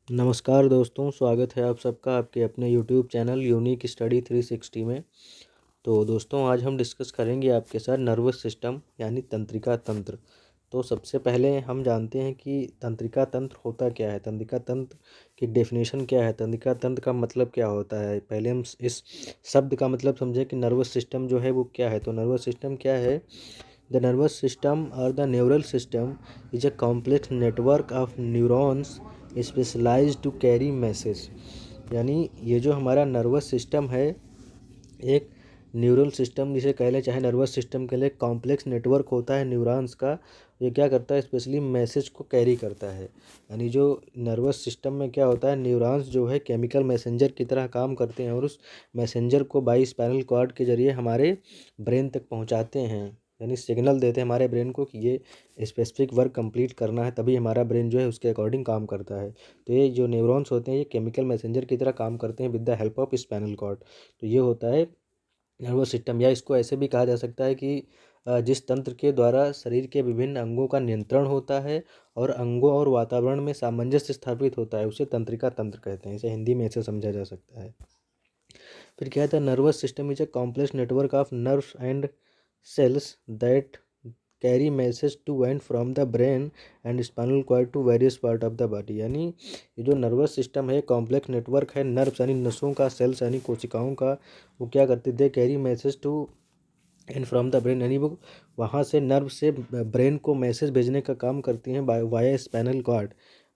नमस्कार दोस्तों, स्वागत है आप सबका आपके अपने यूट्यूब चैनल यूनिक स्टडी 360 में। तो दोस्तों, आज हम डिस्कस करेंगे आपके साथ नर्वस सिस्टम यानी तंत्रिका तंत्र। तो सबसे पहले हम जानते हैं कि तंत्रिका तंत्र होता क्या है, तंत्रिका तंत्र की डेफिनेशन क्या है, तंत्रिका तंत्र का मतलब क्या होता है। पहले हम इस शब्द का मतलब समझें कि नर्वस सिस्टम जो है वो क्या है। तो नर्वस सिस्टम क्या है? The nervous system or the neural system is a complex network of neurons specialized to carry message। यानी ये जो हमारा नर्वस सिस्टम है एक न्यूरल सिस्टम जिसे कह लें, चाहे नर्वस सिस्टम के लिए कॉम्प्लेक्स नेटवर्क होता है न्यूरॉन्स का। ये क्या करता है? स्पेशली मैसेज को कैरी करता है। यानी जो नर्वस सिस्टम में क्या होता है, न्यूरॉन्स जो है केमिकल मैसेंजर की तरह काम करते हैं और उस मैसेंजर को बाई स्पाइनल कॉर्ड के जरिए हमारे ब्रेन तक पहुंचाते हैं। यानी सिग्नल देते हैं हमारे ब्रेन को कि ये स्पेसिफिक वर्क कंप्लीट करना है, तभी हमारा ब्रेन जो है उसके अकॉर्डिंग काम करता है। तो ये जो न्यूरॉन्स होते हैं ये केमिकल मैसेंजर की तरह काम करते हैं with the help of spinal cord. तो ये होता है नर्वस सिस्टम। या इसको ऐसे भी कहा जा सकता है कि जिस तंत्र के द्वारा शरीर के विभिन्न अंगों का नियंत्रण होता है और अंगों और वातावरण में सामंजस्य स्थापित होता है, उसे तंत्रिका तंत्र कहते हैं। इसे हिंदी में ऐसे समझा जा सकता है। फिर क्या था? Nervous system is a complex network of nerves and cells that carry message to and from the brain and spinal cord to various part of the body। यानी ये जो नर्वस सिस्टम है कॉम्प्लेक्स नेटवर्क है nerves यानी नसों का, sales यानी कोशिकाओं का। वो क्या करते? They carry message to and from the brain, यानी वो वहाँ से नर्व से ब्रेन को मैसेज भेजने का काम करती हैं वाया स्पाइनल कॉर्ड।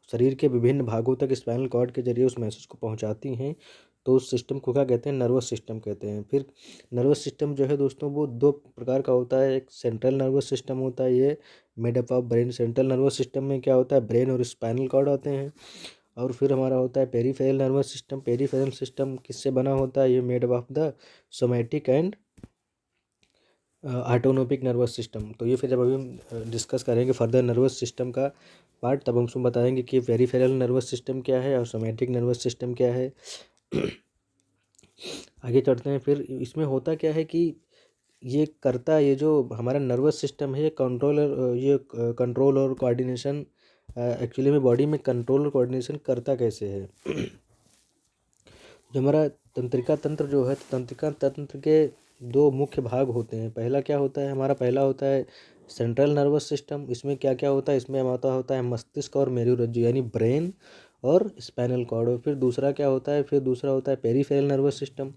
शरीर के विभिन्न भागों तक स्पाइनल कॉर्ड के जरिए उस मैसेज को पहुँचाती हैं। तो उस सिस्टम को क्या कहते हैं? नर्वस सिस्टम कहते हैं। फिर नर्वस सिस्टम जो है दोस्तों वो दो प्रकार का होता है। एक सेंट्रल नर्वस सिस्टम होता है, ये made up of brain. Central nervous system में क्या होता है? ब्रेन और स्पाइनल कॉर्ड होते हैं। और फिर हमारा होता है peripheral nervous system. Peripheral system किससे बना होता है? ये made up of the somatic and autonomic nervous system. तो ये फिर जब अभी हम डिस्कस करेंगे फर्दर नर्वस सिस्टम का पार्ट, तब हम उसमें बताएंगे कि पेरीफेरल नर्वस सिस्टम क्या है और सोमैटिक नर्वस सिस्टम क्या है। आगे चढ़ते हैं। फिर इसमें होता क्या है कि ये जो हमारा नर्वस सिस्टम है ये कंट्रोल और कोऑर्डिनेशन एक्चुअली में बॉडी में कंट्रोल और कोऑर्डिनेशन करता कैसे है। जो हमारा तंत्रिका तंत्र जो है, तंत्रिका तंत्र के दो मुख्य भाग होते हैं। पहला क्या होता है? हमारा पहला होता है सेंट्रल नर्वस सिस्टम। इसमें क्या क्या होता है? इसमें हमारा होता है मस्तिष्क और मेरुरज्जु यानी ब्रेन और स्पाइनल कॉर्ड। और फिर दूसरा क्या होता है? फिर दूसरा होता है peripheral nervous system.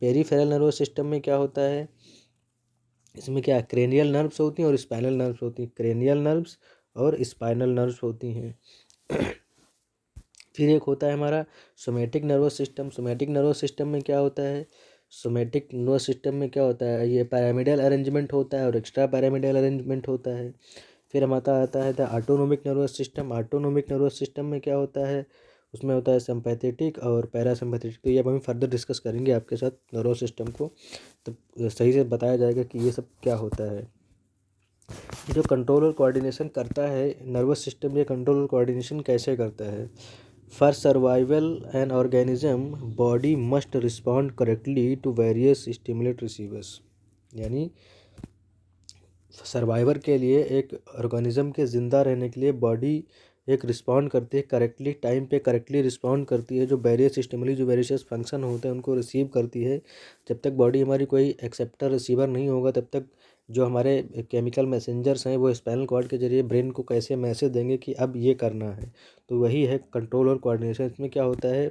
Peripheral nervous system में क्या होता है? इसमें क्या क्रेनियल नर्व्स होती हैं और स्पाइनल नर्व्स होती हैं। क्रेनियल नर्व्स और स्पाइनल नर्व्स होती हैं। फिर एक होता है हमारा somatic nervous system. Somatic nervous system में क्या होता है? सोमैटिक नर्वस सिस्टम में क्या होता है? ये पैरामिडल अरेंजमेंट होता है और एक्स्ट्रा पैरामिडल अरेंजमेंट होता है। फिर हमारा आता है the autonomic nervous system. Autonomic nervous system में क्या होता है? उसमें होता है सिंपैथेटिक और पैरासिम्पैथेटिक। तो ये अब हम फर्दर डिस्कस करेंगे आपके साथ नर्वस सिस्टम को, तो सही से बताया जाएगा कि ये सब क्या होता है। जो कंट्रोल और कोऑर्डिनेशन करता है नर्वस सिस्टम, ये कंट्रोल और कोऑर्डिनेशन कैसे करता है? For survival an organism body must respond correctly to various stimulate receivers. यानी सर्वाइवर के लिए, एक ऑर्गेनिज्म के ज़िंदा रहने के लिए बॉडी एक रिस्पॉन्ड करती है करेक्टली, टाइम पे करेक्टली रिस्पॉन्ड करती है। जो वेरियस स्टिमुली, जो वेरियस फंक्शन होते हैं उनको रिसीव करती है। जब तक बॉडी हमारी कोई एक्सेप्टर रिसीवर नहीं होगा तब तक जो हमारे केमिकल मैसेंजर्स हैं वो स्पाइनल कॉर्ड के जरिए ब्रेन को कैसे मैसेज देंगे कि अब ये करना है। तो वही है कंट्रोल और कोऑर्डिनेशन। इसमें क्या होता है?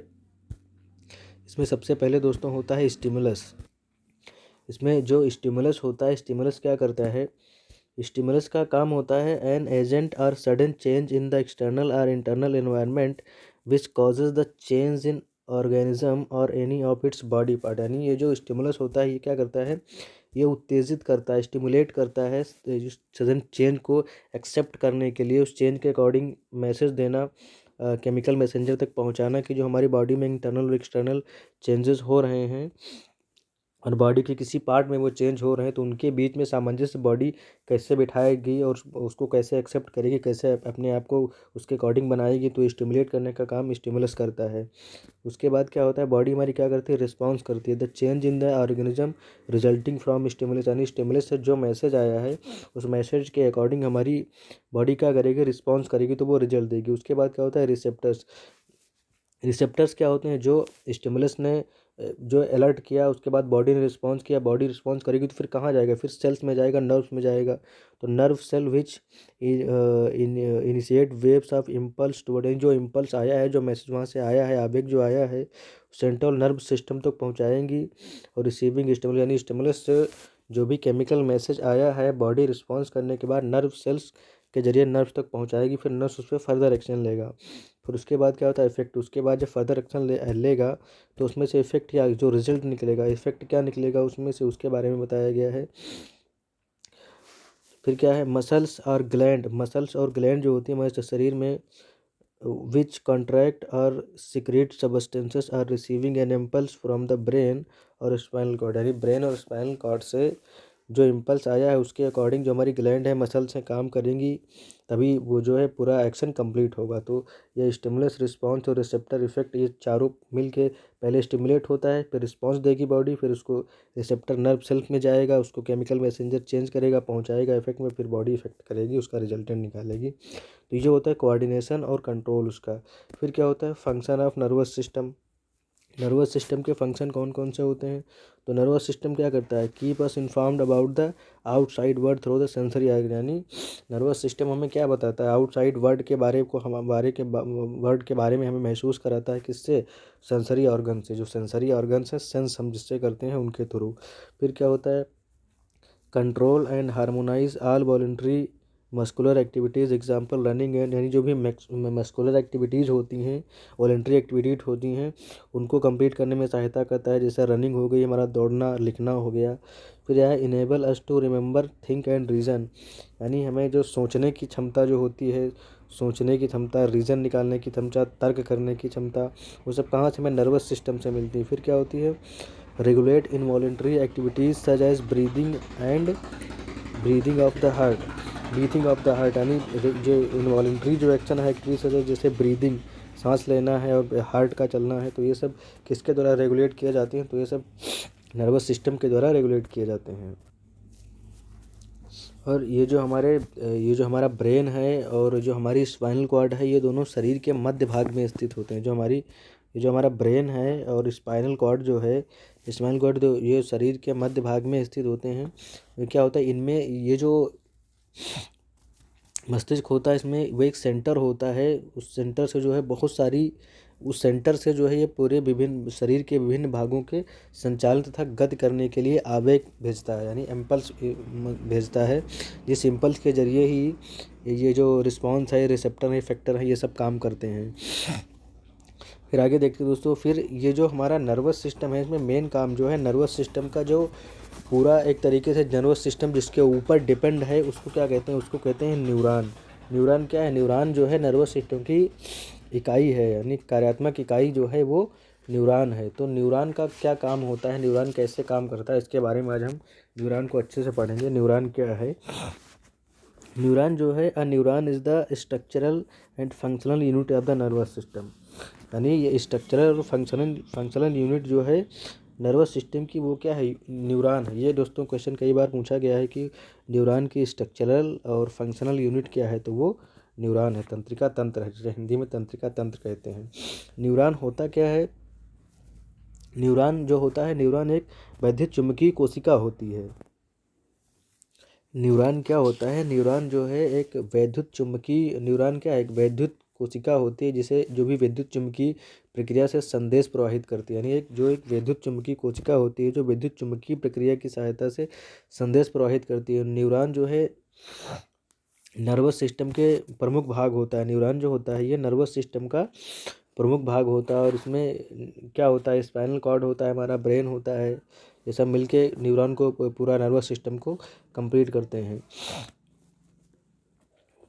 इसमें सबसे पहले दोस्तों होता है स्टिमुलस। इसमें जो स्टिमुलस होता है, स्टिमुलस क्या करता है? स्टिमुलस का काम होता है एन एजेंट और sudden change in the external और internal environment which causes the change in organism और any of its body part. यानी ये जो स्टिमुलस होता है ये क्या करता है? ये उत्तेजित करता है, स्टिमुलेट करता है सडन चेंज को एक्सेप्ट करने के लिए, उस चेंज के अकॉर्डिंग मैसेज देना, केमिकल मैसेंजर तक पहुंचाना कि जो हमारी बॉडी में इंटरनल और एक्सटर्नल चेंजेस हो रहे हैं और बॉडी के किसी पार्ट में वो चेंज हो रहे हैं, तो उनके बीच में सामंजस्य बॉडी कैसे बिठाएगी और उसको कैसे एक्सेप्ट करेगी, कैसे अपने आप को उसके अकॉर्डिंग बनाएगी। तो स्टिमुलेट करने का काम स्टिमुलस करता है। उसके बाद क्या होता है? बॉडी हमारी क्या करती है? रिस्पॉन्स करती है। The change in the organism resulting from stimulus, यानी स्टिमुलस से जो मैसेज आया है उस मैसेज के अकॉर्डिंग हमारी बॉडी क्या करेगी? रिस्पॉन्स करेगी, तो वो रिजल्ट देगी। उसके बाद क्या होता है? रिसेप्टर्स। रिसेप्टर्स क्या होते हैं, जो स्टिमुलस ने जो अलर्ट किया उसके बाद बॉडी ने रिस्पॉन्स किया, बॉडी रिस्पॉन्स करेगी तो फिर कहाँ जाएगा, फिर सेल्स में जाएगा, नर्व्स में जाएगा। तो nerve cell which initiate waves of impulse toward, जो इम्पल्स आया है, जो मैसेज वहाँ से आया है, आवेग जो आया है, सेंट्रल नर्व सिस्टम तक पहुँचाएंगी। और रिसीविंग स्टिमुलस यानी स्टिमुलस से जो भी केमिकल मैसेज आया है, बॉडी रिस्पॉन्स करने के बाद नर्व सेल्स के जरिए नर्व्स तक पहुँचाएगी, फिर नर्व्स उस पर फर्दर एक्शन लेगा। फिर उसके बाद क्या होता है इफेक्ट, उसके बाद जब फर्दर एक्शन लेगा तो उसमें से इफेक्ट या जो रिजल्ट निकलेगा, इफेक्ट क्या निकलेगा उसमें से, उसके बारे में बताया गया है। फिर क्या है, मसल्स और ग्लैंड, मसल्स और ग्लैंड जो होती है हमारे शरीर में, विच कॉन्ट्रैक्ट और secrete substances are receiving an impulse from the brain और स्पाइनल कॉर्ड, यानी ब्रेन और स्पाइनल कॉर्ड से जो इम्पल्स आया है उसके अकॉर्डिंग जो हमारी ग्लैंड है, मसल्स हैं, काम करेंगी, तभी वो जो है पूरा एक्शन कंप्लीट होगा। तो ये स्टिमुलस, रिस्पॉन्स और रिसेप्टर इफेक्ट, ये चारों मिल के पहले स्टिमुलेट होता है, फिर रिस्पॉन्स देगी बॉडी, फिर उसको रिसेप्टर नर्व सेल्फ में जाएगा, उसको केमिकल मैसेंजर चेंज करेगा, पहुंचाएगा इफेक्ट में, फिर बॉडी इफेक्ट करेगी, उसका रिजल्टेंट निकालेगी। तो ये होता है कोऑर्डिनेशन और कंट्रोल उसका। फिर क्या होता है, function of nervous system. Nervous system के फंक्शन कौन कौन से होते हैं, तो नर्वस सिस्टम क्या करता है, keep us informed about the outside world through the sensory organ, यानी नर्वस सिस्टम हमें क्या बताता है, आउटसाइड वर्ल्ड के बारे को, हम वर्ल्ड के बारे में हमें महसूस कराता है, किससे, सेंसरी ऑर्गन से, जो सेंसरी ऑर्गन्स हैं, सेंस हम जिससे करते हैं उनके थ्रू। फिर क्या होता है, control and harmonise all voluntary muscular activities, example running and, यानी जो भी मस्कुलर एक्टिविटीज़ होती हैं, वॉलंटरी एक्टिविटीज होती हैं, उनको कंप्लीट करने में सहायता करता है, जैसे रनिंग हो गई, हमारा दौड़ना, लिखना हो गया। फिर यह enable us to remember, think and reason, यानी हमें जो सोचने की क्षमता जो होती है, सोचने की क्षमता, रीज़न निकालने की क्षमता, तर्क करने की क्षमता, वो सब कहाँ से, हमें नर्वस सिस्टम से मिलती है। फिर क्या होती है, regulate involuntary activities such as breathing of the heart, breathing of the heart, यानी जो इनवॉलेंट्री जो एक्शन है एक्टिविटीज है, जैसे ब्रीदिंग, सांस लेना है, और हार्ट का चलना है, तो ये सब किसके द्वारा रेगुलेट किए जाते हैं, तो ये सब नर्वस सिस्टम के द्वारा रेगुलेट किए जाते हैं। और ये जो हमारा ब्रेन है और जो हमारी स्पाइनल कॉर्ड है, ये दोनों शरीर के मध्य भाग में स्थित होते हैं। ये जो हमारा ब्रेन है और स्पाइनल कॉर्ड जो है, स्पाइनल कॉर्ड जो ये शरीर के मध्य भाग में स्थित होते हैं। ये क्या होता है, इनमें ये जो मस्तिष्क होता है, इसमें वो एक सेंटर होता है, उस सेंटर से जो है बहुत सारी, उस सेंटर से जो है ये पूरे विभिन्न शरीर के विभिन्न भागों के संचालन तथा गति करने के लिए आवेग भेजता है, यानी इम्पल्स भेजता है, जिस इम्पल्स के जरिए ही ये जो रिस्पॉन्स है, रिसेप्टर है, इफेक्टर है, ये सब काम करते हैं। फिर आगे देखते हैं दोस्तों, फिर ये जो हमारा नर्वस सिस्टम है, इसमें मेन काम जो है नर्वस सिस्टम का, जो पूरा एक तरीके से नर्वस सिस्टम जिसके ऊपर डिपेंड है, उसको क्या कहते हैं, उसको कहते हैं न्यूरॉन। न्यूरॉन क्या है, न्यूरॉन जो है नर्वस सिस्टम की इकाई है, यानी कार्यात्मक इकाई जो है वो न्यूरॉन है। तो न्यूरॉन का क्या काम होता है, न्यूरॉन कैसे काम करता है, इसके बारे में आज हम न्यूरॉन को अच्छे से पढ़ेंगे। न्यूरॉन क्या है, न्यूरॉन जो है, अ neuron is the structural and functional unit of the nervous system, यानी ये स्ट्रक्चरल और फंक्शनल यूनिट जो है नर्वस सिस्टम की, वो क्या है, न्यूरॉन है। ये दोस्तों क्वेश्चन कई बार पूछा गया है कि न्यूरॉन की स्ट्रक्चरल और फंक्शनल यूनिट क्या है, तो वो न्यूरॉन है, तंत्रिका तंत्र है, जिसे हिंदी में तंत्रिका तंत्र कहते हैं। न्यूरॉन होता क्या है, न्यूरॉन जो होता है, न्यूरॉन एक वैद्युत चुम्बकीय कोशिका होती है। न्यूरॉन क्या होता है, न्यूरॉन जो है एक वैद्युत चुम्बकीय, न्यूरॉन क्या है, एक वैद्युत कोशिका होती है, जिसे जो भी विद्युत चुम्बकीय प्रक्रिया से संदेश प्रवाहित करती है, यानी एक वैद्युत चुम्बकीय कोशिका होती है जो विद्युत चुम्बकीय प्रक्रिया की सहायता से संदेश प्रवाहित करती है। न्यूरॉन जो है नर्वस सिस्टम के प्रमुख भाग होता है। न्यूरॉन जो होता है ये नर्वस सिस्टम का प्रमुख भाग होता है, और इसमें क्या होता है, स्पाइनल कॉर्ड होता है, हमारा ब्रेन होता है, ये सब मिलके न्यूरॉन को, पूरा नर्वस सिस्टम को कंप्लीट करते हैं।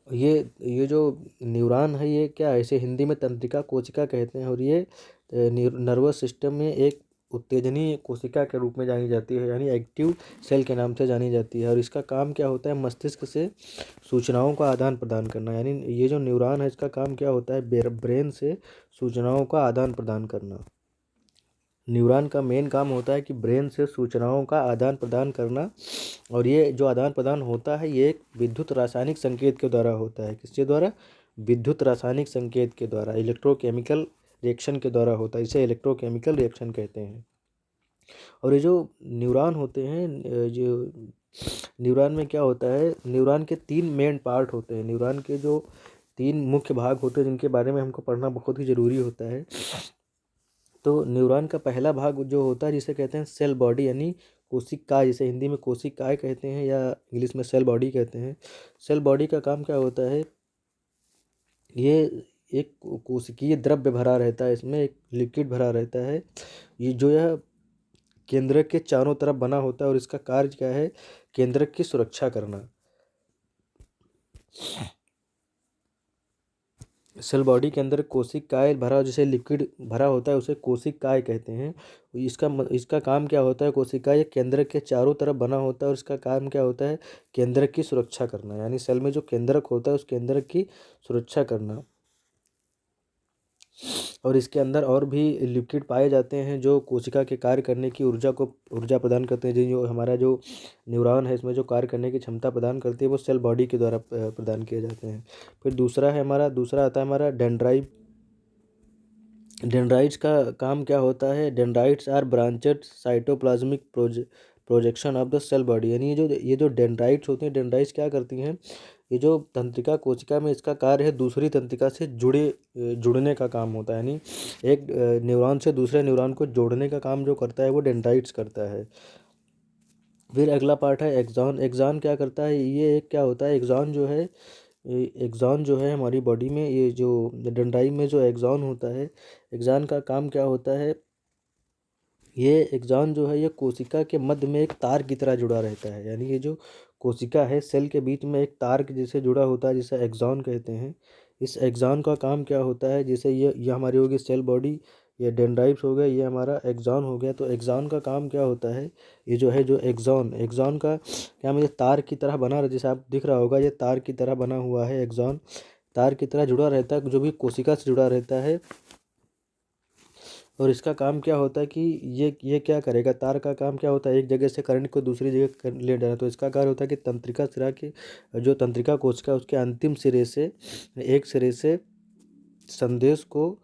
ये जो न्यूरॉन है, ये क्या है, इसे हिंदी में तंत्रिका कोशिका कहते हैं, और ये नर्वस सिस्टम में एक उत्तेजनी कोशिका के रूप में जानी जाती है, यानी एक्टिव सेल के नाम से जानी जाती है। और इसका काम क्या होता है, मस्तिष्क से सूचनाओं का आदान प्रदान करना, यानी ये जो न्यूरॉन है इसका काम क्या होता है, ब्रेन से सूचनाओं का आदान प्रदान करना। न्यूरॉन का मेन काम होता है कि ब्रेन से सूचनाओं का आदान प्रदान करना, और ये जो आदान प्रदान होता है ये एक विद्युत रासायनिक संकेत के द्वारा होता है। किसके द्वारा, विद्युत रासायनिक संकेत के द्वारा, इलेक्ट्रोकेमिकल रिएक्शन के द्वारा होता है, इसे इलेक्ट्रोकेमिकल रिएक्शन कहते हैं। और ये जो न्यूरॉन होते हैं, जो न्यूरॉन में क्या होता है, न्यूरॉन के 3 मेन पार्ट होते हैं। न्यूरॉन के जो 3 मुख्य भाग होते हैं जिनके बारे में हमको पढ़ना बहुत ही ज़रूरी होता है। तो न्यूरॉन का पहला भाग जो होता है जिसे कहते हैं सेल बॉडी, यानी कोशिकाएं, जिसे हिंदी में कोशिकाएं कहते हैं या इंग्लिश में सेल बॉडी कहते हैं। सेल बॉडी का काम क्या होता है, ये एक कोशिकीय द्रव्य भरा रहता है, इसमें एक लिक्विड भरा रहता है। ये जो यह केंद्रक के चारों तरफ बना होता है और इसका कार्य क्या है, केंद्रक की सुरक्षा करना। सेल बॉडी के अंदर कोशिकाएं भरा, जैसे लिक्विड भरा होता है उसे कोशिकाएं कहते हैं। इसका काम क्या होता है, कोशिकाएं केंद्रक के चारों तरफ बना होता है और इसका काम क्या होता है, केंद्रक की सुरक्षा करना, यानी सेल में जो केंद्रक होता है उस केंद्रक की सुरक्षा करना। और इसके अंदर और भी लिक्विड पाए जाते हैं जो कोशिका के कार्य करने की ऊर्जा प्रदान करते हैं। जो हमारा जो न्यूरॉन है इसमें जो कार्य करने की क्षमता प्रदान करती है वो सेल बॉडी के द्वारा प्रदान किए जाते हैं। फिर दूसरा आता है हमारा डेंड्राइट। डेंड्राइट्स का काम क्या होता है, dendrites are branched cytoplasmic projection of the cell body, यानी ये जो डेंड्राइट्स होते हैं, डेंड्राइट्स क्या करती हैं, ये जो तंत्रिका कोशिका में इसका कार्य है दूसरी तंत्रिका से जुड़ने का काम होता है, यानी एक न्यूरॉन से दूसरे न्यूरॉन को जोड़ने का काम जो करता है वो डेंड्राइट्स करता है। फिर अगला पार्ट है एक्सॉन। एक्सॉन क्या करता है, ये एक क्या होता है, एक्सॉन जो है हमारी बॉडी में, ये जो डेंड्राइट में जो एक्सॉन होता है, एक्सॉन का काम क्या होता है, ये एक्सॉन जो है ये कोशिका के मध्य में एक तार की तरह जुड़ा रहता है, यानी ये जो कोशिका है सेल के बीच में एक तार के जैसे जुड़ा होता है जिसे एक्सॉन कहते हैं। इस एक्सॉन का काम क्या होता है, जैसे ये हमारी होगी सेल बॉडी, ये डेंड्राइट्स हो गया, ये हमारा एक्सॉन हो गया। तो एक्सॉन का काम क्या होता है, ये जो है जो एक्सॉन का क्या, मुझे तार की तरह बना रहा, जैसे आप दिख रहा होगा ये तार की तरह बना हुआ है एक्सॉन, तार की तरह जुड़ा रहता है जो भी कोशिका से जुड़ा रहता है। और इसका काम क्या होता है कि ये क्या करेगा, तार का काम क्या होता है, एक जगह से करंट को दूसरी जगह ले जाना। तो इसका कार्य होता है कि तंत्रिका सिरा के जो तंत्रिका कोशिका उसके अंतिम सिरे से, एक सिरे से संदेश को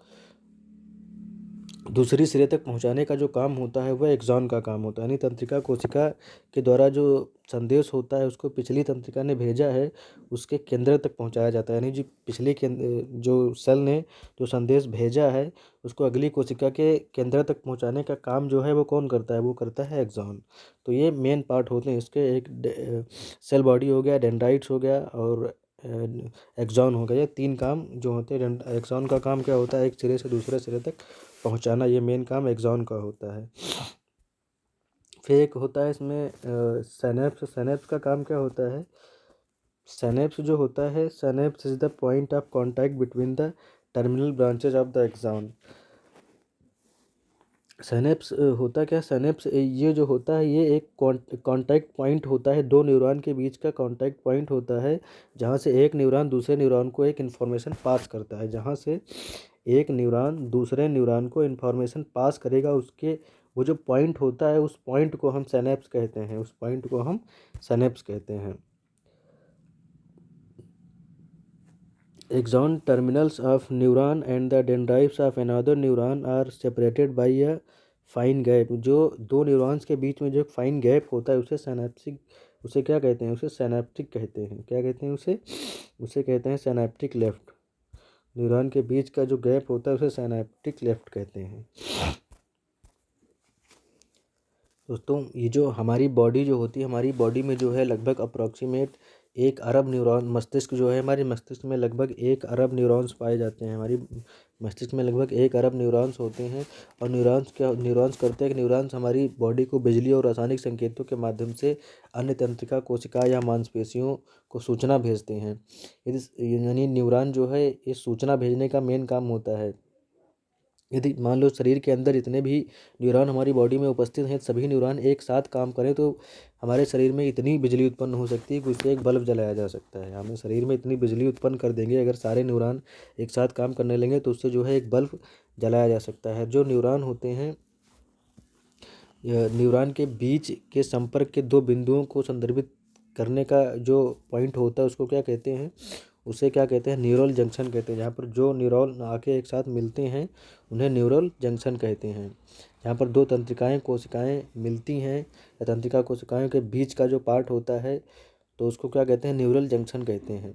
दूसरी सिरे तक पहुंचाने का जो काम होता है वह एक्सॉन का काम होता है। यानी तंत्रिका कोशिका के द्वारा जो संदेश होता है उसको पिछली तंत्रिका ने भेजा है उसके केंद्र तक पहुंचाया जाता है, यानी जो पिछले जो सेल ने जो संदेश भेजा है उसको अगली कोशिका के केंद्र तक पहुंचाने का काम जो है वो कौन करता है, वो करता है एक्सॉन। तो ये मेन पार्ट होते हैं इसके, एक सेल बॉडी हो गया, डेंड्राइट्स हो गया और एक्सॉन हो गया। ये 3 काम जो होते हैं। एक्सॉन का काम क्या होता है, एक सिरे से दूसरे सिरे तक पहुंचाना, ये मेन काम एक्सॉन का होता है। फिर एक होता है इसमें सिनेप्स। सिनेप्स का काम क्या होता है, सिनेप्स जो होता है, synapse is the point of contact between the terminal branches of the axon. Synapse होता क्या, सिनेप्स ये जो होता है ये एक कांटेक्ट पॉइंट होता है, दो न्यूरॉन के बीच का कांटेक्ट पॉइंट होता है जहाँ से एक न्यूरॉन दूसरे न्यूरॉन को एक इन्फॉर्मेशन पास करता है। जहाँ से एक न्यूरॉन दूसरे न्यूरॉन को इन्फॉर्मेशन पास करेगा, उसके वो जो पॉइंट होता है उस पॉइंट को हम सिनेप्स कहते हैं, उस पॉइंट को हम सिनेप्स कहते हैं। Axon terminals of neuron and the dendrites of another neuron are separated by a fine gap। जो दो न्यूरॉन्स के बीच में जो फाइन गैप होता है उसे सिनेप्टिक, उसे क्या कहते हैं, उसे सिनेप्टिक कहते हैं। क्या कहते हैं उसे, उसे कहते हैं सिनेप्टिक लेफ्ट। न्यूरॉन के बीच का जो गैप होता है उसे सिनेप्टिक लेफ्ट कहते हैं। दोस्तों ये जो हमारी बॉडी जो होती है, हमारी बॉडी में जो है लगभग अप्रॉक्सीमेट 1 अरब न्यूरॉन, मस्तिष्क जो है हमारे मस्तिष्क में लगभग 1 अरब न्यूरॉन्स पाए जाते हैं। हमारी मस्तिष्क में लगभग 1 अरब न्यूरॉन्स होते हैं। और न्यूरॉन्स करते हैं कि न्यूरॉन्स हमारी बॉडी को बिजली और रासायनिक संकेतों के माध्यम से अन्य तंत्रिका कोशिका या मांसपेशियों को सूचना भेजते हैं। यानी न्यूरॉन जो है इस सूचना भेजने का मेन काम होता है। यदि मान लो शरीर के अंदर जितने भी न्यूरॉन हमारी बॉडी में उपस्थित हैं, सभी न्यूरॉन एक साथ काम करें तो हमारे शरीर में इतनी बिजली उत्पन्न हो सकती है कि उससे एक बल्ब जलाया जा सकता है। हमें शरीर में इतनी बिजली उत्पन्न कर देंगे अगर सारे न्यूरॉन एक साथ काम करने लगेंगे तो उससे जो है एक बल्ब जलाया जा सकता है। जो न्यूरॉन होते हैं, न्यूरॉन के बीच के संपर्क के 2 बिंदुओं को संदर्भित करने का जो पॉइंट होता है उसको क्या कहते हैं, उसे क्या कहते हैं, न्यूरल जंक्शन कहते हैं। जहाँ पर जो न्यूरॉन आके एक साथ मिलते हैं उन्हें न्यूरल जंक्शन कहते हैं। जहाँ पर दो तंत्रिकाएँ कोशिकाएँ मिलती हैं या तंत्रिका कोशिकाओं के बीच का जो पार्ट होता है तो उसको क्या कहते हैं, न्यूरल जंक्शन कहते हैं।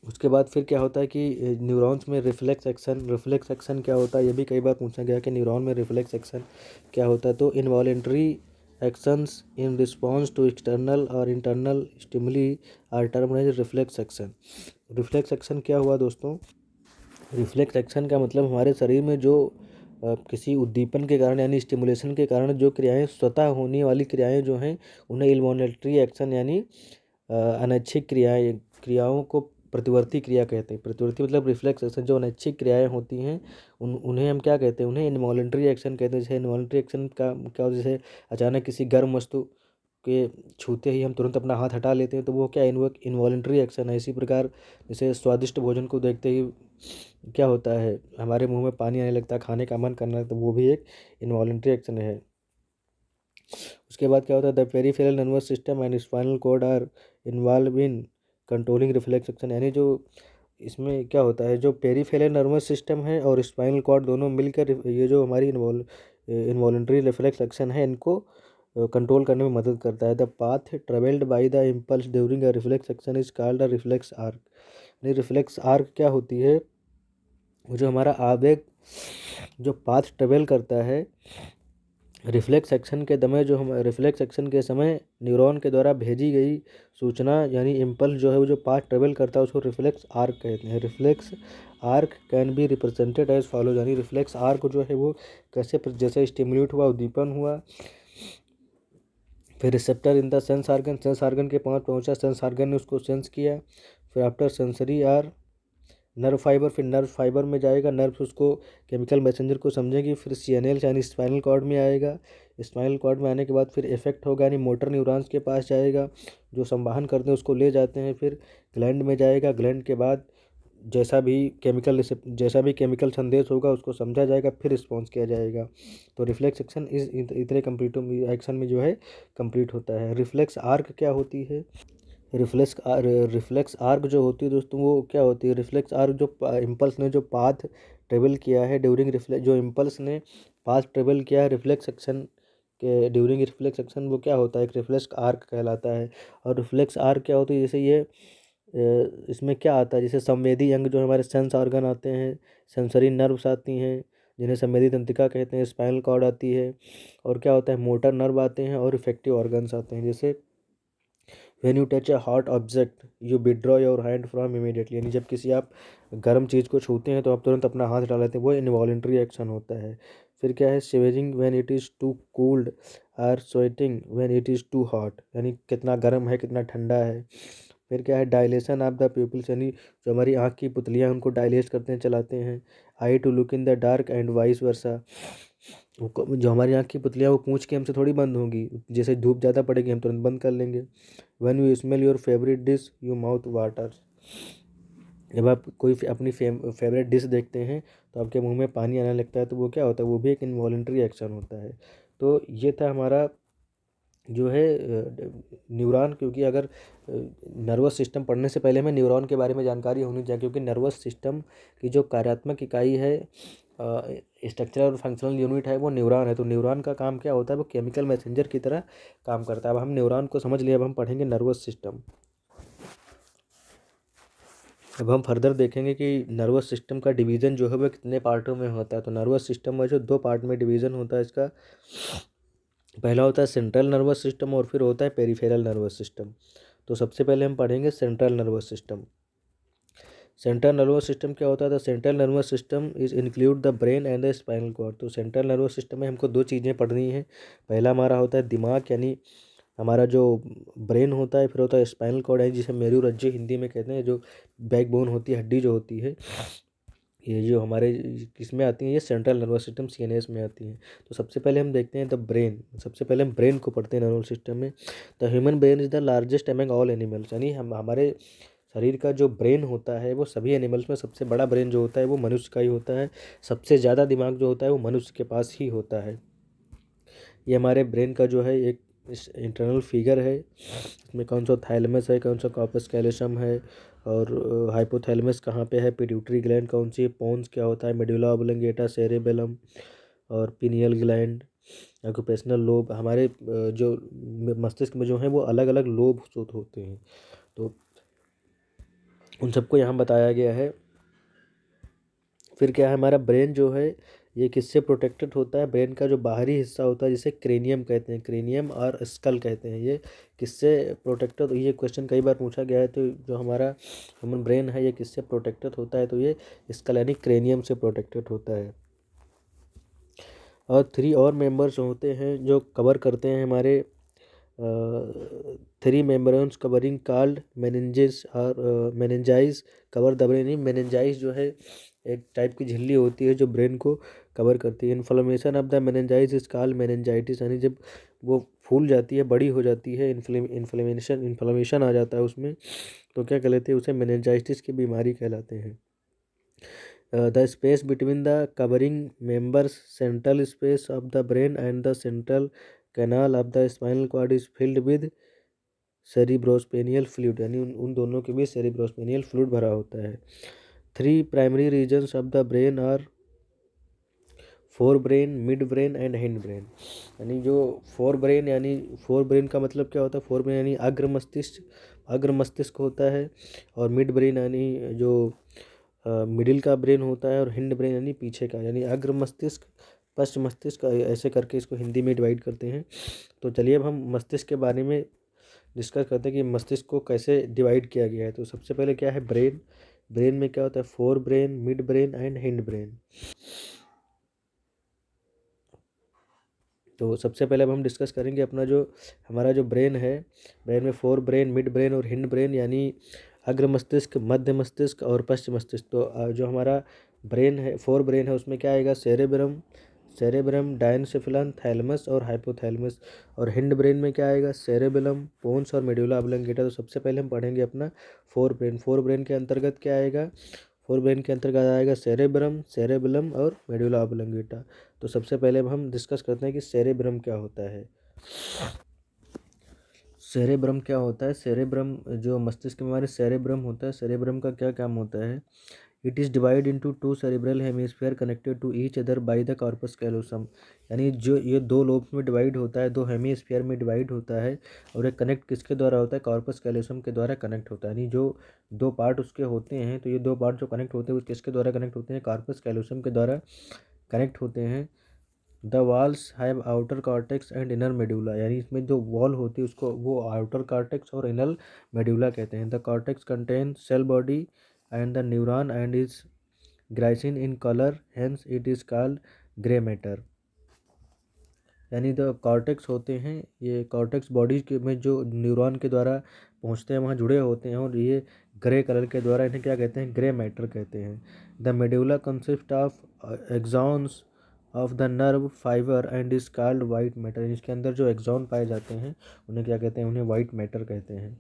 उसके बाद फिर क्या होता है कि न्यूरॉन्स में रिफ्लेक्स एक्शन क्या होता है, ये भी कई बार पूछा गया कि न्यूरॉन में रिफ्लेक्स एक्शन क्या होता है। तो involuntary actions in response to external और internal stimuli are termed as reflex action. Reflex action क्या हुआ दोस्तों, रिफ्लेक्स एक्शन का मतलब हमारे शरीर में जो किसी उद्दीपन के कारण यानी स्टिमुलेशन के कारण जो क्रियाएं स्वतः होने वाली क्रियाएं जो हैं उन्हें इनवॉलेंट्री एक्शन यानी अनैच्छिक क्रियाओं को प्रतिवर्ती क्रिया कहते हैं। प्रतिवर्ती मतलब रिफ्लेक्स एक्शन, जो अनैच्छिक क्रियाएं होती हैं उन्हें हम क्या कहते हैं, उन्हें इनवॉलेंट्री एक्शन कहते हैं। जैसे इनवॉलेंट्री एक्शन का क्या होता है, जैसे अचानक किसी गर्म वस्तु के छूते ही हम तुरंत अपना हाथ हटा लेते हैं तो वो क्या इनवॉलेंट्री एक्शन है। इसी प्रकार जैसे स्वादिष्ट भोजन को देखते ही क्या होता है, हमारे मुंह में पानी आने लगता है, खाने का मन करना है, तो वो भी एक इनवॉलेंट्री एक्शन है। उसके बाद क्या होता है, the peripheral nervous system and spinal cord are involved in controlling reflex action. यानी जो इसमें क्या होता है, जो पेरिफेरल नर्वस सिस्टम है और स्पाइनल कॉर्ड दोनों मिलकर ये जो हमारी इन्वॉलेंट्री रिफ्लेक्स एक्शन है इनको कंट्रोल करने में मदद करता है। The path travelled by the impulse during a reflex action is called a reflex arc. Reflex arc क्या होती है, वो जो हमारा आवेग जो पाथ ट्रेवल करता है रिफ्लेक्स एक्शन के दमे जो हम रिफ्लेक्स एक्शन के समय न्यूरॉन के द्वारा भेजी गई सूचना यानी इम्पल्स जो है वो जो पाथ ट्रेवल करता है उसको रिफ्लेक्स आर्क कहते हैं। Reflex arc can be represented as follows. यानी रिफ्लेक्स आर्क जो है वो कैसे, जैसे स्टिमुलेट हुआ, उद्दीपन हुआ, फिर receptor in the sense organ के पास पहुंचा, सेंस आर्गन ने उसको सेंस किया, फिर after sensory or nerve fibre, फिर नर्व फाइबर में जाएगा, नर्व उसको केमिकल मैसेंजर को समझेगी, फिर CNS यानी स्पाइनल कॉर्ड में आएगा। स्पाइनल कॉर्ड में आने के बाद फिर इफेक्ट होगा यानी मोटर न्यूरॉन्स के पास जाएगा, जो संवहन करते हैं उसको ले जाते हैं, फिर ग्लैंड में जाएगा। ग्लैंड के बाद जैसा भी केमिकल संदेश होगा उसको समझा जाएगा, फिर रिस्पॉन्स किया जाएगा। तो रिफ्लेक्स एक्शन इस इतने कंप्लीट एक्शन में जो है कंप्लीट होता है। रिफ्लेक्स आर्क क्या होती है, रिफ्लेक्स आर्क जो होती है दोस्तों वो क्या होती है, रिफ्लेक्स आर्क जो इम्पल्स ने जो पाथ ट्रेवल किया है ड्यूरिंग रिफ्लेक्स, जो इम्पल्स ने पाथ ट्रेवल किया है रिफ्लेक्स एक्शन के ड्यूरिंग रिफ्लेक्स एक्शन, वो क्या होता है, एक रिफ्लेक्स आर्क कहलाता है। और रिफ्लेक्स आर्क क्या होती है, जैसे ये इसमें क्या आता है, जैसे संवेदी अंग जो हमारे सेंस ऑर्गन आते हैं, सेंसरी नर्व्स आती हैं जिन्हें संवेदी तंत्रिका कहते हैं, स्पाइनल कॉर्ड आती है, और क्या होता है मोटर नर्व आते हैं और इफेक्टिव ऑर्गन्स आते हैं। जैसे when you touch a hot object you withdraw your hand from immediately. यानी जब किसी आप गर्म चीज़ को छूते हैं तो आप तुरंत अपना हाथ हटा लेते हैं, वो इनवॉलेंट्री एक्शन होता है। फिर क्या है, shivering when it is too cooled or sweating when it is too hot. यानी कितना गर्म है कितना ठंडा है। फिर क्या है, डायलेशन ऑफ द प्यूपिल्स, यानी जो हमारी आँख की पुतलियाँ उनको डायलेट करते हैं, चलाते हैं। Eye to look in the dark and vice versa. जो हमारी आँख की पुतलियाँ वो पूंछ के हमसे थोड़ी बंद होंगी, जैसे धूप ज़्यादा पड़ेगी हम तुरंत बंद कर लेंगे। One you smell your favourite dish you mouth water. जब आप कोई अपनी फेवरेट डिश देखते हैं तो आपके मुंह में पानी आने लगता है, तो वो क्या होता है, वो भी एक इनवॉलेंट्री एक्शन होता है। तो ये था हमारा जो है न्यूरॉन। क्योंकि अगर नर्वस सिस्टम पढ़ने से पहले हमें न्यूरॉन के बारे में जानकारी होनी चाहिए, क्योंकि नर्वस सिस्टम की जो कार्यात्मक इकाई है, स्ट्रक्चरल और फंक्शनल यूनिट है, वो न्यूरॉन है। तो न्यूरॉन का काम क्या होता है, वो केमिकल मैसेंजर की तरह काम करता है। अब हम न्यूरॉन को समझ लिया, अब हम पढ़ेंगे नर्वस सिस्टम। अब हम फर्दर देखेंगे कि नर्वस सिस्टम का डिवीज़न जो है वो कितने पार्टों में होता है। तो नर्वस सिस्टम में जो दो पार्ट में डिवीज़न होता है इसका, पहला होता है सेंट्रल नर्वस सिस्टम और फिर होता है पेरिफेरल नर्वस सिस्टम। तो सबसे पहले हम पढ़ेंगे central nervous system. Central nervous system क्या होता है, तो central nervous system is include the brain and the spinal cord. तो सेंट्रल नर्वस सिस्टम में हमको दो चीज़ें पढ़नी है। पहला हमारा होता है दिमाग, यानी हमारा जो ब्रेन होता है, फिर होता है स्पाइनल कॉर्ड है जिसे मेरुरज्जु हिंदी में कहते हैं, जो बैकबोन होती है, हड्डी जो होती है, ये जो हमारे किस में आती है, ये सेंट्रल नर्वस सिस्टम CNS में आती है। तो सबसे पहले हम देखते हैं द ब्रेन। सबसे पहले हम ब्रेन को पढ़ते हैं नर्वस सिस्टम में। The human brain is the largest among all animals. यानी हम हमारे शरीर का जो ब्रेन होता है वो सभी एनिमल्स में सबसे बड़ा ब्रेन जो होता है वो मनुष्य का ही होता है। सबसे ज़्यादा दिमाग जो होता है वो मनुष्य के पास ही होता है। ये हमारे ब्रेन का जो है एक इस इंटरनल फिगर है, इसमें कौन सा थैलेमस है, कौन सा कॉर्पस कैलोसम है, और हाइपोथैलेमस कहाँ पे है, पिट्यूटरी ग्लैंड कौन सी है, पोन्स क्या होता है, मेडुला ऑब्लोंगेटा, सेरेबेलम और पिनियल ग्लैंड, ऑक्यूपेशनल लोब। हमारे जो मस्तिष्क में जो है वो अलग अलग लोब होते हैं, तो उन सबको यहाँ बताया गया है। फिर क्या है, हमारा ब्रेन जो है ये किससे प्रोटेक्टेड होता है, ब्रेन का जो बाहरी हिस्सा होता है जिसे क्रेनियम कहते हैं, क्रेनियम और स्कल कहते हैं, ये किससे प्रोटेक्टेड, ये क्वेश्चन कई बार पूछा गया है। तो जो हमारा ह्यूमन ब्रेन है ये किससे प्रोटेक्टेड होता है, तो ये स्कल यानी क्रेनियम से प्रोटेक्टेड होता है। और 3 और मेंबर्स होते हैं जो कवर करते हैं हमारे 3 मेम्ब्रेन्स कवरिंग कॉल्ड मेनिंजेस और मेनिंजाइज कवर द ब्रेन। मेनिंजाइज जो है एक टाइप की झिल्ली होती है जो ब्रेन को कवर करती है। Inflammation of the meninges is called meningitis, यानी जब वो फूल जाती है, बड़ी हो जाती है, इन्फ्लेमेशन आ जाता है उसमें, तो क्या कहलाते हैं, उसे मेनिंजाइटिस की बीमारी कहलाते हैं। The space between the covering members, central space of the brain and the central canal of the spinal cord is filled with cerebrospinal fluid, यानी उन दोनों के बीच cerebrospinal fluid भरा होता है। 3 primary regions of the brain are fore brain, mid brain and hind brain. यानी जो fore brain का मतलब क्या होता है, फोर ब्रेन यानी अग्र मस्तिष्क होता है, और मिड ब्रेन यानी जो मिडिल का ब्रेन होता है, और हिंड ब्रेन यानी पीछे का, यानी अग्र मस्तिष्क, पश्च मस्तिष्क, ऐसे करके इसको हिंदी में डिवाइड करते हैं। तो चलिए अब हम मस्तिष्क के बारे में डिस्कस करते हैं कि मस्तिष्क को कैसे डिवाइड किया गया है। तो सबसे पहले क्या है, ब्रेन में क्या होता है, fore brain, mid brain and hind brain. तो सबसे पहले अब हम डिस्कस करेंगे अपना जो हमारा जो ब्रेन है, ब्रेन में फोर ब्रेन, मिड ब्रेन और हिंड ब्रेन, यानी अग्र मस्तिष्क, मध्य मस्तिष्क और पश्च मस्तिष्क। तो जो हमारा ब्रेन है, फोर ब्रेन है, उसमें क्या आएगा, सेरेब्रम, डायनसेफलन, थैलेमस और हाइपोथैलेमस। और हिंड ब्रेन में क्या आएगा, सेरेबेलम, पोन्स और मेडुला ऑब्लोंगेटा। तो सबसे पहले हम पढ़ेंगे अपना फोर ब्रेन के अंतर्गत क्या आएगा, फोर ब्रेन के अंतर्गत आएगा सेरेबेलम और मेडुला ऑब्लोंगेटा। तो सबसे पहले अब हम डिस्कस करते हैं कि सेरेब्रम क्या होता है। सेरेब्रम क्या होता है, सेरेब्रम जो मस्तिष्क में हमारे सेरेब्रम होता है, सेरेब्रम का क्या काम होता है, it is divide into 2 cerebral hemisphere connected to each other by the corpus callosum. यानी जो ये 2 लोब्स में डिवाइड होता है, 2 हेमिस्फीयर में डिवाइड होता है, और ये कनेक्ट किसके द्वारा होता है, कॉर्पस कैलोसम के द्वारा कनेक्ट होता है। यानी जो 2 पार्ट उसके होते हैं, तो ये 2 पार्ट जो कनेक्ट होते हैं वो किसके द्वारा कनेक्ट होते हैं, कॉर्पस कैलोसम के द्वारा कनेक्ट होते हैं। The walls have outer cortex and inner medulla, यानी इसमें जो वॉल होती है उसको वो आउटर कॉर्टेक्स और इनर मेड्यूला कहते हैं। The cortex contain cell body and the neuron and is greyish in colour, hence it is called grey matter. यानी जो कॉर्टेक्स होते हैं, ये कॉर्टेक्स बॉडी के में जो न्यूरॉन के द्वारा पहुंचते हैं वहाँ जुड़े होते हैं, और ये ग्रे कलर के द्वारा इन्हें क्या कहते हैं, ग्रे मैटर कहते हैं। The medulla consist of axons of the nerve fibre and is called white matter. इसके अंदर जो एक्सॉन पाए जाते हैं उन्हें क्या कहते हैं, उन्हें वाइट मैटर कहते हैं।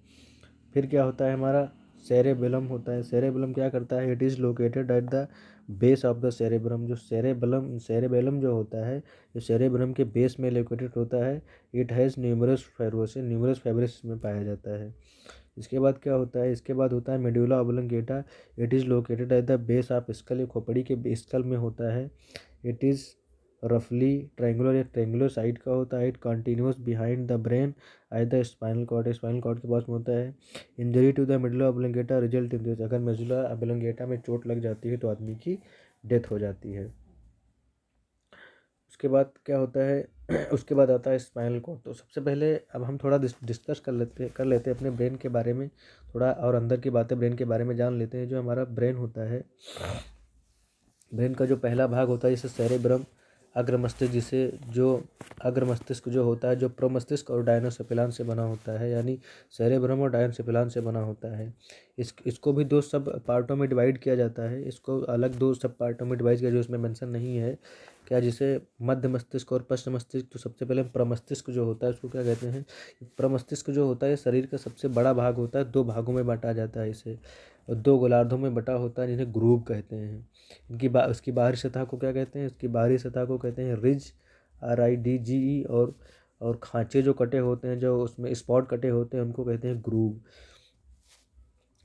फिर क्या होता है, हमारा सेरेबेलम होता है। सेरेबेलम क्या करता है, it is located at the base of the cerebrum. जो सेरेबेलम जो होता है, जो सेरेब्रम के बेस में लोकेटेड होता है। इट हैज़ न्यूमरस फाइब्रस में पाया जाता है। इसके बाद क्या होता है, इसके बाद होता है medulla oblongata. It is located at the base of skull, ये खोपड़ी के स्कल में होता है। इट इज़ रफली ट्रायंगुलर या ट्रायंगुलर साइड का होता है। It continues behind the brain at the spinal cord के पास में होता है। Injury to the medulla oblongata result in this, अगर मेडुला ऑब्लोंगेटा में चोट लग जाती है तो आदमी की डेथ हो जाती है। उसके बाद क्या होता है उसके बाद आता है स्पाइनल कॉर्ड। तो सबसे पहले अब हम थोड़ा डिस्कस कर लेते हैं अपने ब्रेन के बारे में, थोड़ा और अंदर की बातें ब्रेन के बारे में जान लेते हैं। जो हमारा ब्रेन होता है, ब्रेन का जो पहला भाग होता है जिसे सेरेब्रम, अग्र मस्तिष्क, जिसे जो अग्र मस्तिष्क जो होता है जो प्रमस्तिष्क और डायनोसेफेलान से बना होता है, यानी सेरेब्रम और डायनोसेफेलान से बना होता है। इसको भी 2 सब पार्टों में डिवाइड किया जाता है। इसको अलग 2 सब पार्टों में डिवाइड किया जो इसमें मेंशन नहीं है क्या, जिसे मध्य मस्तिष्क और पश्च मस्तिष्क। तो सबसे पहले प्रमस्तिष्क जो होता है उसको क्या कहते हैं, प्रमस्तिष्क जो होता है शरीर का सबसे बड़ा भाग होता है, 2 भागों में बांटा जाता है इसे, और 2 गोलार्धों में बटा होता है जिन्हें ग्रूव कहते हैं। उसकी बाहरी सतह को क्या कहते हैं, इसकी बाहरी सतह को कहते हैं रिज, RIDGE, और और खांचे जो कटे होते हैं, जो उसमें स्पॉट कटे होते हैं, उनको कहते हैं ग्रूव।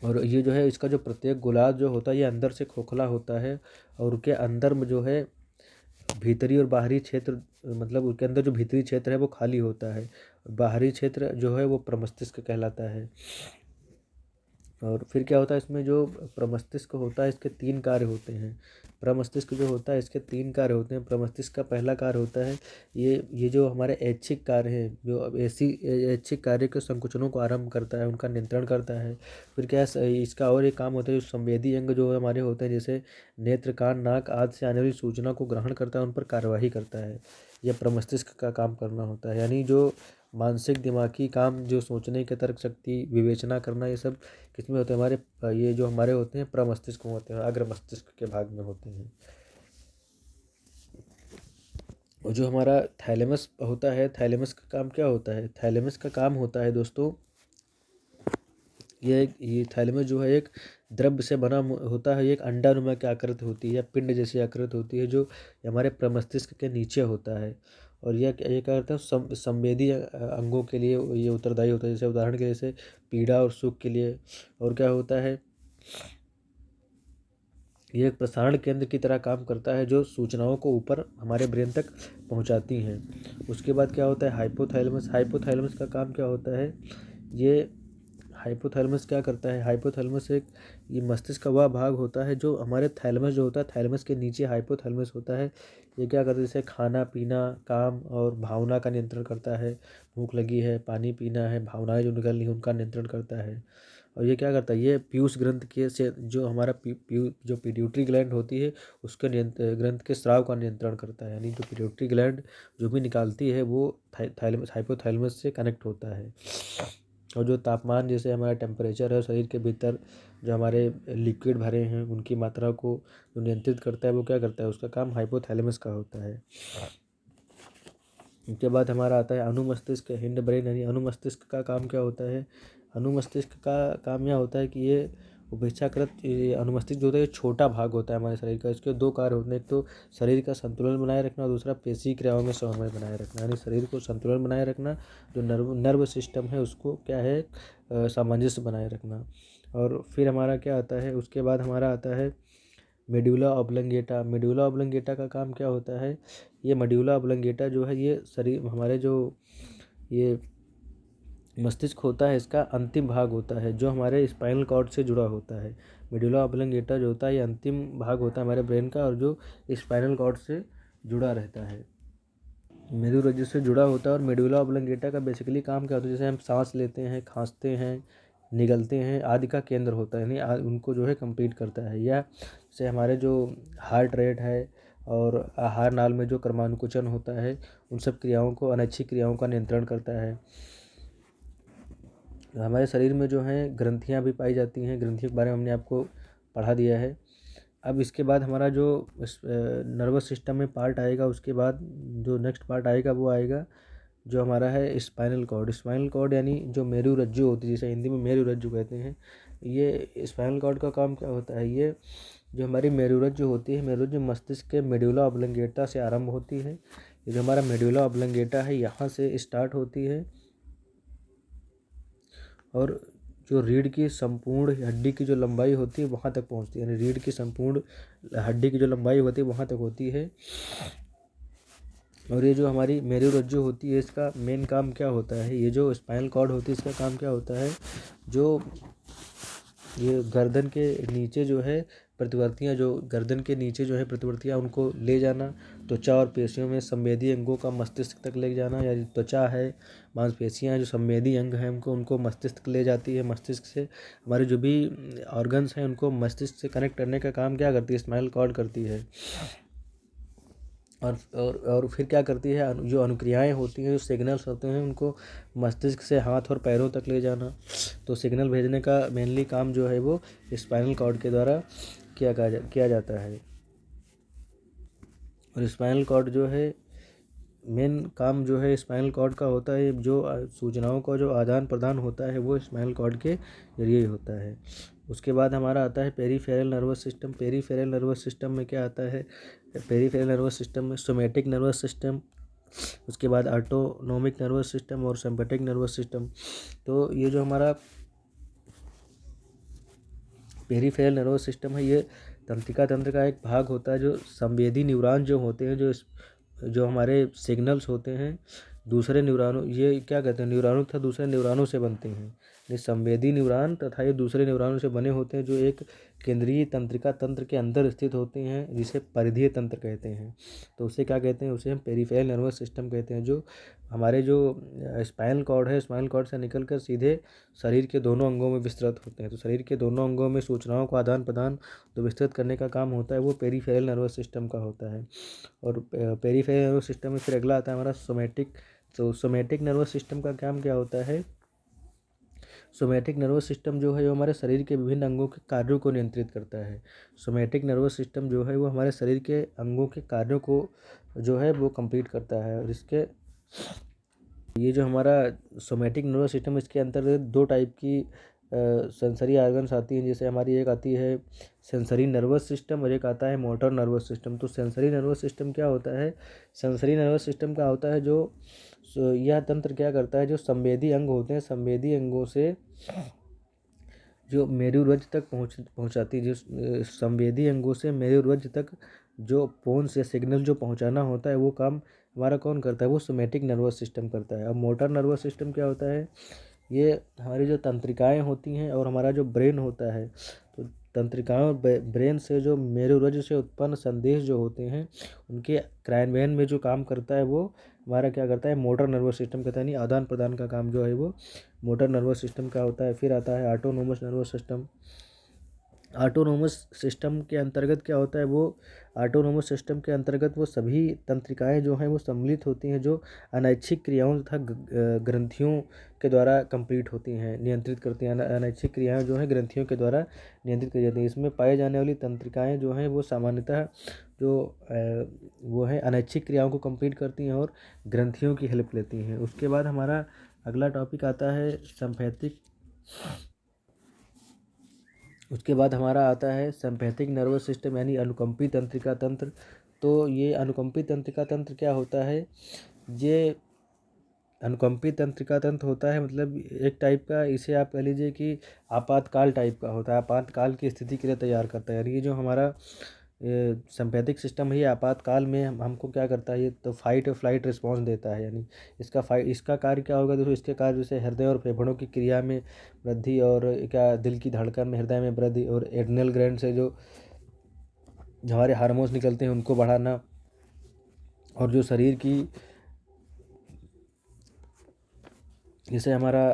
और ये जो है इसका जो प्रत्येक गोलार्ध जो होता है ये अंदर से खोखला होता है, और उसके अंदर में जो है भीतरी और बाहरी क्षेत्र, मतलब उसके अंदर जो भीतरी क्षेत्र है वो खाली होता है, बाहरी क्षेत्र जो है वो प्रमस्तिष्क कहलाता है। और फिर क्या होता है, इसमें जो प्रमस्तिष्क होता है इसके 3 कार्य होते हैं। प्रमस्तिष्क जो होता है इसके 3 कार्य होते हैं। प्रमस्तिष्क का पहला कार्य होता है ये जो हमारे ऐच्छिक कार्य हैं, जो अब ऐसी ऐच्छिक कार्य के संकुचनों को आरंभ करता है, उनका नियंत्रण करता है। फिर क्या है, इसका और एक काम होता है जो संवेदी अंग जो हमारे होते हैं, जैसे नेत्र, कान, नाक आदि से आने वाली सूचना को ग्रहण करता है, उन पर कार्यवाही करता है। यह प्रमस्तिष्क का काम करना होता है। यानी जो मानसिक दिमागी काम, जो सोचने की तर्क शक्ति, विवेचना करना, ये सब किसमें होते हैं, हमारे ये जो हमारे होते हैं प्रमस्तिष्क में होते हैं, अग्र मस्तिष्क के भाग में होते हैं। और जो हमारा थैलेमस होता है, थैलेमस का काम क्या होता है? थैलेमस का काम होता है दोस्तों, ये थैलेमस जो है एक द्रव्य से बना होता है। ये एक अंडानुमा की आकृति होती है या पिंड जैसी आकृति होती है, जो हमारे प्रमस्तिष्क के नीचे होता है। और यह क्या करता है, संवेदी अंगों के लिए ये उत्तरदायी होता है। जैसे उदाहरण के जैसे पीड़ा और सुख के लिए। और क्या होता है, ये एक प्रसारण केंद्र की तरह काम करता है, जो सूचनाओं को ऊपर हमारे ब्रेन तक पहुंचाती हैं। उसके बाद क्या होता है, हाइपोथैलेमस। हाइपोथैलेमस का काम क्या होता है, ये हाइपोथैलेमस क्या करता है, हाइपोथैलेमस एक ये मस्तिष्क का वह भाग होता है जो हमारे थैलेमस जो होता है, थैलेमस के नीचे हाइपोथैलेमस होता है। ये क्या करता है, जैसे खाना पीना, काम और भावना का नियंत्रण करता है। भूख लगी है, पानी पीना है, भावनाएं जो निकल रही हैं उनका नियंत्रण करता है। और ये क्या करता है, ये पीयूष ग्रंथ के से जो हमारा जो पिट्यूटरी ग्लैंड होती है उसके ग्रंथ के स्राव का नियंत्रण करता है। यानी जो पिट्यूटरी ग्लैंड जो भी निकालती है वो थैलेमस हाइपोथैलेमस से कनेक्ट होता है। और जो तापमान, जैसे हमारा टेम्परेचर है शरीर के भीतर, जो हमारे लिक्विड भरे हैं उनकी मात्रा को जो नियंत्रित करता है, वो क्या करता है, उसका काम हाइपोथैलेमस का होता है। उसके बाद हमारा आता है अनुमस्तिष्क, हिंड ब्रेन। यानी अनुमस्तिष्क का काम क्या होता है, अनुमस्तिष्क का काम यह होता है कि ये उपेक्षाकृत अनुमस्तिष्क जो होता है ये छोटा भाग होता है हमारे शरीर का। इसके 2 कार्य होते हैं, एक तो शरीर का संतुलन बनाए रखना और दूसरा पेशी क्रियाओं में समन्वय बनाए रखना। यानी शरीर को संतुलन बनाए रखना, जो नर्व सिस्टम है उसको क्या है, सामंजस्य बनाए रखना। और फिर हमारा क्या आता है, उसके बाद हमारा आता है मेड्यूला ऑब्लंगेटा। मेड्यूला ऑब्लंगेटा का काम क्या होता है, ये मेड्यूला ऑब्लंगेटा जो है ये शरीर हमारे जो ये मस्तिष्क होता है इसका अंतिम भाग होता है, जो हमारे स्पाइनल कॉर्ड से जुड़ा होता है। मेडुला ऑब्लंगेटा जो होता है ये अंतिम भाग होता है हमारे ब्रेन का, और जो स्पाइनल कॉर्ड से जुड़ा रहता है, मेरुरज्जु से जुड़ा होता है। और मेडुला ऑब्लंगेटा का बेसिकली काम क्या होता है, जैसे हम सांस लेते हैं, खांसते हैं, निगलते हैं आदि का केंद्र होता है। यानी उनको जो है कंप्लीट करता है। या जैसे हमारे जो हार्ट रेट है और आहार नाल में जो क्रमानुकुचन होता है, उन सब क्रियाओं को, अनैच्छिक क्रियाओं का नियंत्रण करता है। हमारे शरीर में जो है ग्रंथियाँ भी पाई जाती हैं, ग्रंथियों के बारे में हमने आपको पढ़ा दिया है। अब इसके बाद हमारा जो नर्वस सिस्टम में पार्ट आएगा, उसके बाद जो नेक्स्ट पार्ट आएगा वो आएगा जो हमारा है स्पाइनल कॉर्ड। स्पाइनल कॉर्ड यानी जो मेरुरज्जु होती है, जिसे हिंदी में मेरुरज्जु कहते हैं। ये स्पाइनल कॉर्ड का काम क्या होता है, ये जो हमारी मेरुरज्जु होती है, मेरुरज्जु मस्तिष्क के मेडुला ऑब्लंगेटा से आरंभ होती है। ये जो हमारा मेडुला ऑब्लंगेटा है यहाँ से स्टार्ट होती है, और जो रीढ़ की संपूर्ण हड्डी की जो लंबाई होती है वहाँ तक पहुँचती है। यानी रीढ़ की संपूर्ण हड्डी की जो लंबाई होती है वहाँ तक होती है। और ये जो हमारी मेरुरज्जु होती है इसका मेन काम क्या होता है, ये जो स्पाइनल कॉर्ड होती है इसका काम क्या होता है, जो ये गर्दन के नीचे जो है प्रतिवर्तियाँ, जो गर्दन के नीचे जो है प्रतिवर्तियाँ उनको ले जाना, त्वचा और पेशियों में संवेदी अंगों का मस्तिष्क तक ले जाना। या त्वचा है, मांसपेशियाँ जो संवेदी अंग हैं उनको मस्तिष्क ले जाती है। मस्तिष्क से हमारे जो भी ऑर्गन्स हैं उनको मस्तिष्क से कनेक्ट करने का काम क्या करती है, स्पाइनल कॉर्ड करती है। और फिर क्या करती है, जो अनुक्रियाएं होती हैं, जो सिग्नल्स होते हैं, उनको मस्तिष्क से हाथ और पैरों तक ले जाना। तो सिग्नल भेजने का मेनली काम जो है वो स्पाइनल कॉर्ड के द्वारा किया जाता है। और स्पाइनल कॉर्ड जो है, मेन काम जो है स्पाइनल कॉर्ड का होता है, जो सूचनाओं का जो आदान प्रदान होता है वो स्पाइनल कॉर्ड के जरिए ही होता है। उसके बाद हमारा आता है peripheral nervous system. Peripheral nervous system में क्या आता है, पेरीफेरल नर्वस सिस्टम में सोमैटिक नर्वस सिस्टम, उसके बाद ऑटोनोमिक नर्वस सिस्टम और सिम्पैथिक नर्वस सिस्टम। तो ये जो हमारा पेरिफेरल नर्वस सिस्टम है, ये तंत्रिका तंत्र का एक भाग होता है। जो संवेदी न्यूरॉन जो होते हैं, जो हमारे सिग्नल्स होते हैं दूसरे न्यूरॉनों, ये क्या कहते हैं, न्यूरॉनों तथा दूसरे न्यूरॉनों से बनते हैं। ये संवेदी न्यूरॉन तथा ये दूसरे न्यूरॉनों से बने होते हैं, जो एक केंद्रीय तंत्रिका तंत्र के अंदर स्थित होते हैं, जिसे परिधीय तंत्र कहते हैं। तो उसे क्या कहते हैं, उसे हम पेरिफेरल नर्वस सिस्टम कहते हैं। जो हमारे जो स्पाइनल कॉर्ड है, स्पाइनल कॉर्ड से निकलकर सीधे शरीर के दोनों अंगों में विस्तृत होते हैं। तो शरीर के दोनों अंगों में सूचनाओं का आदान प्रदान जो विस्तृत करने का काम होता है, वो पेरिफेरल नर्वस सिस्टम का होता है। और पेरिफेरल नर्वस सिस्टम में फिर अगला आता है हमारा सोमैटिक। तो सोमैटिक नर्वस सिस्टम का काम क्या होता है? सोमैटिक नर्वस सिस्टम जो है वो हमारे शरीर के विभिन्न अंगों के कार्यों को नियंत्रित करता है। सोमैटिक नर्वस सिस्टम जो है वो हमारे शरीर के अंगों के कार्यों को जो है वो कंप्लीट करता है। और इसके ये जो हमारा सोमैटिक नर्वस सिस्टम, इसके अंतर्गत दो टाइप की सेंसरी ऑर्गन्स आती हैं। जैसे हमारी एक आती है सेंसरी नर्वस सिस्टम और एक आता है मोटर नर्वस सिस्टम। तो सेंसरी नर्वस सिस्टम क्या होता है? सेंसरी नर्वस सिस्टम का होता है जो यह तंत्र क्या करता है, जो संवेदी अंग होते हैं, संवेदी अंगों से जो मेरुरज्ज तक पहुंचाती है, जो संवेदी अंगों से मेरुरज्ज तक जो फोन्स या सिग्नल जो पहुंचाना होता है, वो काम हमारा कौन करता है? वो सोमैटिक नर्वस सिस्टम करता है। अब मोटर नर्वस सिस्टम क्या होता है? ये हमारी जो तंत्रिकाएं होती हैं और हमारा जो ब्रेन होता है, तो तंत्रिकाओं और ब्रेन से जो मेरुरज्ज से उत्पन्न संदेश जो होते हैं, उनके क्राइनवेन में जो काम करता है, वो हमारा क्या करता है? मोटर नर्वस सिस्टम कहता है। यानी आदान प्रदान का काम जो है वो मोटर नर्वस सिस्टम का होता है। फिर आता है autonomous nervous system. Autonomous system के अंतर्गत क्या होता है? वो ऑटोनोमस सिस्टम के अंतर्गत वो सभी तंत्रिकाएं जो हैं वो सम्मिलित होती हैं, जो अनैच्छिक क्रियाओं तथा ग्रंथियों के द्वारा कंप्लीट होती हैं, नियंत्रित करती हैं। अनैच्छिक क्रियाएं जो हैं ग्रंथियों के द्वारा नियंत्रित की जाती हैं। इसमें पाई जाने वाली तंत्रिकाएं जो हैं वो सामान्यतः जो वो है अनैच्छिक क्रियाओं को कंप्लीट करती हैं और ग्रंथियों की हेल्प लेती हैं। उसके बाद हमारा अगला टॉपिक आता है सिम्पैथिक। उसके बाद हमारा आता है सिम्पैथिक नर्वस सिस्टम, यानी अनुकंपी तंत्रिका तंत्र। तो ये अनुकंपी तंत्रिका तंत्र क्या होता है? ये अनुकंपी तंत्रिका तंत्र होता है, मतलब एक टाइप का, इसे आप कह लीजिए कि आपातकाल टाइप का होता है। आपातकाल की स्थिति के लिए तैयार करता है। यानी ये जो हमारा सिम्पैथिक सिस्टम है, ये आपातकाल में हमको क्या करता है? ये तो फाइट और फ्लाइट रिस्पॉन्स देता है। यानी इसका कार्य क्या होगा? देखो, इसके कार्य जैसे हृदय और फेफड़ों की क्रिया में वृद्धि, और क्या दिल की धड़कन में, हृदय में वृद्धि, और एड्रिनल ग्लैंड से जो हमारे हार्मोन्स निकलते हैं उनको बढ़ाना, और जो शरीर की जैसे हमारा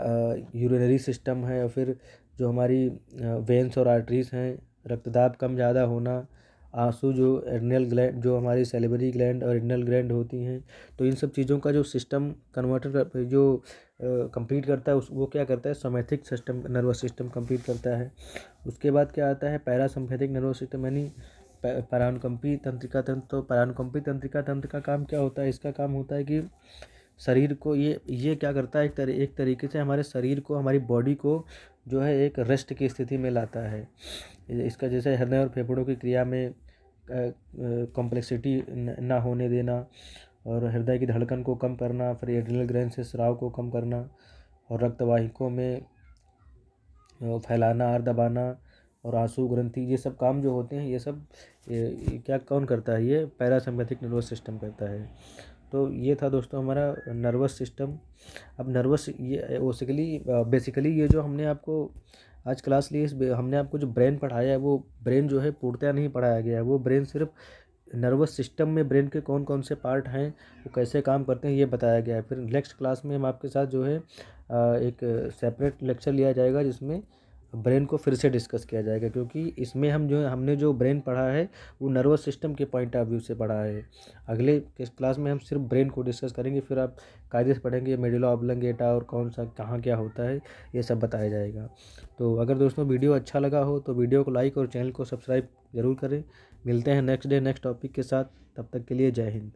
यूरिनरी सिस्टम है, और फिर जो हमारी वेन्स और आर्टरीज हैं, रक्तदाब कम ज़्यादा होना, आंसू, जो एड्रिनल ग्लैंड, जो हमारी सैलिवरी ग्लैंड और एड्रिनल ग्लैंड होती हैं, तो इन सब चीज़ों का जो सिस्टम कन्वर्टर जो कंप्लीट करता है, वो क्या करता है? सोमैथिक सिस्टम नर्वस सिस्टम कंप्लीट करता है। उसके बाद क्या आता है? पैरासिम्पैथिक नर्वस सिस्टम, यानी परानुकंपी तंत्रिका तंत्र। तो परानुकंपी तंत्रिका तंत्र का काम क्या होता है? इसका काम होता है कि शरीर को ये क्या करता है? एक तरीके से हमारे शरीर को, हमारी बॉडी को जो है एक रेस्ट की स्थिति में लाता है। इसका जैसे हृदय और फेफड़ों की क्रिया में कॉम्प्लेक्सिटी ना होने देना, और हृदय की धड़कन को कम करना, फिर एड्रिनल ग्लैंड से स्राव को कम करना, और रक्तवाहिकों में फैलाना, आर दबाना, और आंसू ग्रंथि, ये सब काम जो होते हैं, ये सब क्या कौन करता है? ये पैरासिम्पैथिक नर्वस सिस्टम करता है। तो ये था दोस्तों हमारा नर्वस सिस्टम। अब नर्वस ये बेसिकली ये जो हमने आपको आज क्लास ली, हमने आपको जो ब्रेन पढ़ाया है, वो ब्रेन जो है पूर्णतः नहीं पढ़ाया गया है। वो ब्रेन सिर्फ नर्वस सिस्टम में ब्रेन के कौन कौन से पार्ट हैं, वो कैसे काम करते हैं, ये बताया गया है। फिर नेक्स्ट क्लास में हम आपके साथ जो है एक सेपरेट लेक्चर लिया जाएगा, जिसमें ब्रेन को फिर से डिस्कस किया जाएगा, क्योंकि इसमें हमने जो ब्रेन पढ़ा है वो नर्वस सिस्टम के पॉइंट ऑफ व्यू से पढ़ा है। अगले क्लास में हम सिर्फ ब्रेन को डिस्कस करेंगे, फिर आप कायदे से पढ़ेंगे मेडुला ऑब्लंगेटा और कौन सा कहाँ क्या होता है, ये सब बताया जाएगा। तो अगर दोस्तों वीडियो अच्छा लगा हो तो वीडियो को लाइक और चैनल को सब्सक्राइब ज़रूर करें। मिलते हैं नेक्स्ट डे नेक्स्ट टॉपिक के साथ, तब तक के लिए जय हिंद।